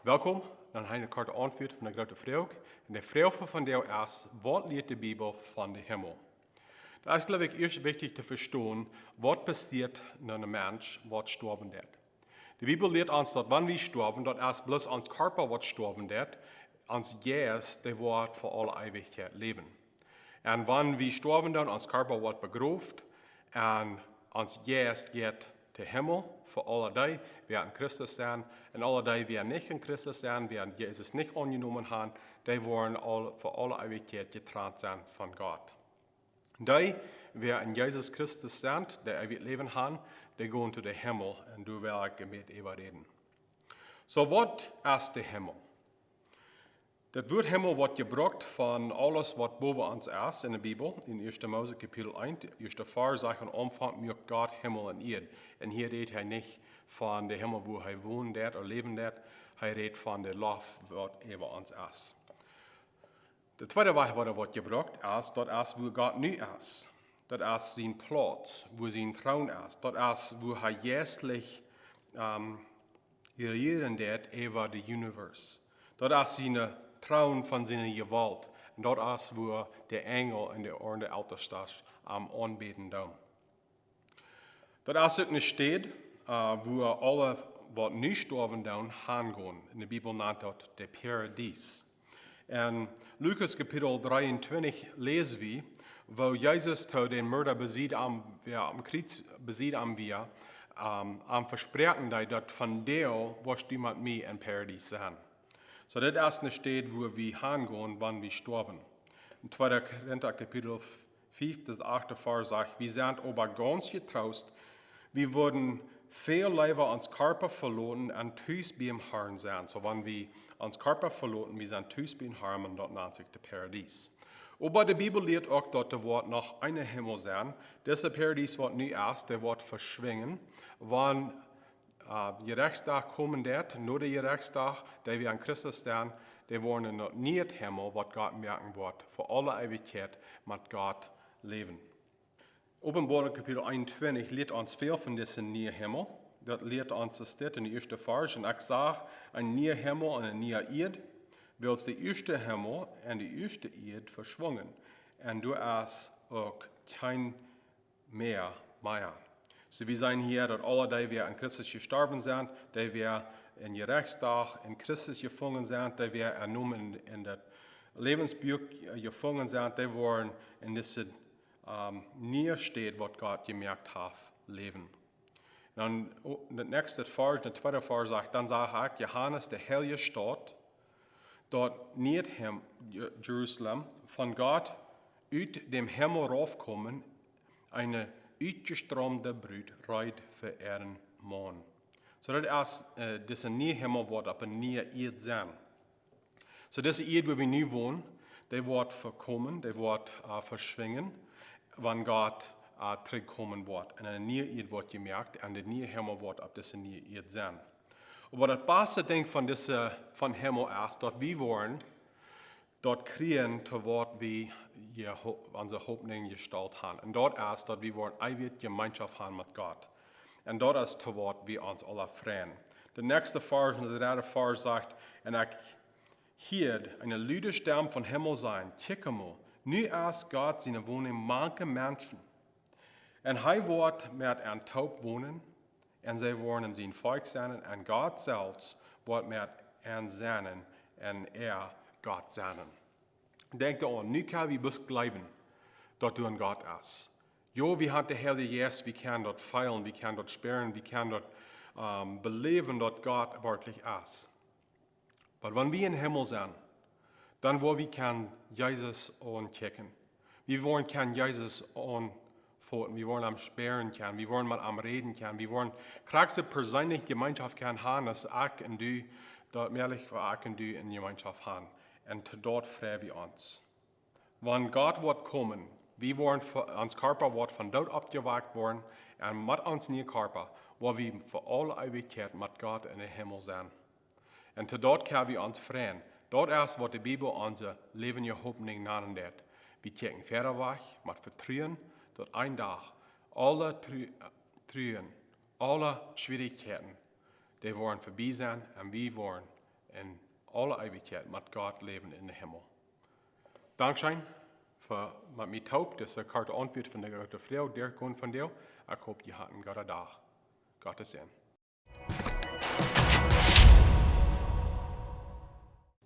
Welkom, dan een korte Auntwauten van de Groote Froagen. En de Froagen van jou is, wat leert de Bibel van de Himmel? Da ist, glaube ich, erst wichtig zu verstehen, was passiert in einem Mensch, was sterben wird. Die Bibel lehrt uns, dass wenn wir sterben, dass erst bloß uns Körper was sterben wird, uns Geist, der wird für alle Ewigkeit leben. Und wenn wir sterben, dann uns Körper wird begraft, und uns Geist geht zum Himmel für alle die, wir in Christus sein, und alle die, wir nicht in Christus sein, wir Jesus nicht angenommen haben, die wollen für alle Ewigkeit getrennt sein von Gott. Die, wir in Jesus Christus sind, die ewig Leben haben, die gehen zu dem Himmel und du wirst mit überreden. So, was ist der Himmel? Das Wort Himmel wird gebraucht von alles, was boven uns ist in der Bibel. In 1. Mose Kapitel 1, 1. Vers sagt, am Anfang macht Gott Himmel und Erde. Und hier redet er nicht von dem Himmel, wo er wohnt oder leben wird. Er redet von der Luft, was über uns ist. Der zweite Weg, was wird gebraucht, ist, das ist, wo Gott nu ist. Das ist sein Platz, wo sein Thron ist. Das ist, wo er geistlich regieren wird über das Universum. Das ist seine Thron von seiner Gewalt. Und dort ist, wo der Engel in der Ordnung Alterstas anbeten da. Das ist auch eine Stadt, wo alle, was nicht sterben, hingehen. In der Bibel nennt das der Paradies. In Lukas Kapitel 23 lesen wir, wo Jesus den Mörder besiegt am Krieg besiegt am Versprechen, dass von der wirst du mit mir im Paradies sein. So, das ist eine Stadt, wo wir hingehen, wenn wir sterben. In 2. Korinther Kapitel 5, das 8. Vers sagt, wir sind aber ganz getrost, wir wurden viel Leben ans Körper verloren und Tüß beim Herrn sein. So, wenn wir ans Körper verloren, wir sind Tüß beim Herrn und dort nennt sich der Paradies. Aber die Bibel lehrt auch, dass der Wort noch eine Himmel sein. Dieser Paradies wird nie erst, der wird verschwingen, wenn Gerechtstag kommen wird, nur der Gerechtstag, der wir an Christus stehen, der wollen noch nie der Himmel, was Gott merken wird, für alle Ewigkeit mit Gott leben. Offenbarung Kapitel 21 lehrt uns viel von diesem neuen Himmel. Das lehrt uns das in der ersten Vers. Und ich sage, ein neuer Himmel und ein neuer Erde, weil der erste Himmel und die erste Erde verschwungen. Und du hast auch kein mehr. So wir sehen hier, dass alle, die wir in Christus gestorben sind, die wir in Gerechtstag in Christus gefangen sind, die wir ernommen in das Lebensbuch gefangen sind, die wollen in diese nie steht, was Gott gemerkt hat, leben. Dann der nächste Vers, der zweite Vers sagt, dann sage ich, Johannes, der heilige Stadt, dort nicht Jerusalem, von Gott aus dem Himmel raufkommen, eine uitgestromde Brut reit für ihren Mann. So das ist, dieser neue Himmel wird aber nie Erde sein. So diese Erde, wo wir nie wohnen, der wird verkommen, der wird verschwingen, wenn Gott zurückkommen wird. Und eine neue Erde wird gemerkt, und der neue Himmel wird ab dieser neue Erde sein. Aber das beste Ding von Himmel ist, dass wir wollen, dort kriegen, zu Wort wie unsere Hoffnung gestaltet haben. Und dort ist, dass wir wollen ewig Gemeinschaft haben mit Gott. Und dort ist zu Wort wie uns alle freuen. Der nächste Vers, der dritte Vers sagt, und ich hier eine laute Stimme von Himmel sein, kicke mal, nu ist Gott seine Wohnung manche Menschen. Und er wird mit einem Taub wohnen, und sie wollen in sein Volk sein, und Gott selbst wird mit einem sein, und Gott sein. Denk daran, nu kann wir bis glauben, dass du ein Gott bist. Jo, wir haben den Heilige Geist, wir können dort feilen, wir können dort sperren, wir können dort beleben, dass Gott wirklich ist. Aber wenn wir im Himmel sind, dann wollen wir Jesus ankicken. Wir wollen Jesus anfoten, wir wollen am sperren können, wir wollen mit am reden können, wir wollen krasse persönliche Gemeinschaft haben, dass ich und du, dort mehrlich für ich und du in Gemeinschaft haben. Und dort freuen wir uns. Wenn Gott wird kommen, wir wollen uns Körper wird von dort abgewagt worden, und mit uns neuen Körper, wo wir für alle Ewigkeit mit Gott in den Himmel sein. Und dort können wir uns freuen. Dort ist, was die Bibel unser lebende Hoffnung nennen wird. Wir checken fertig weg, mit Vertrauen, dort ein Tag, alle Trühen, alle Schwierigkeiten, die wollen vorbei sein, und wir wollen in alle Ewigkeit mit Gott leben in den Himmel. Dankeschön für mit mir taub, dass Korte Auntwauten von der gute Frau, der kommt von dir. Ich hoffe, die hatten Gott da. Gottes Segen.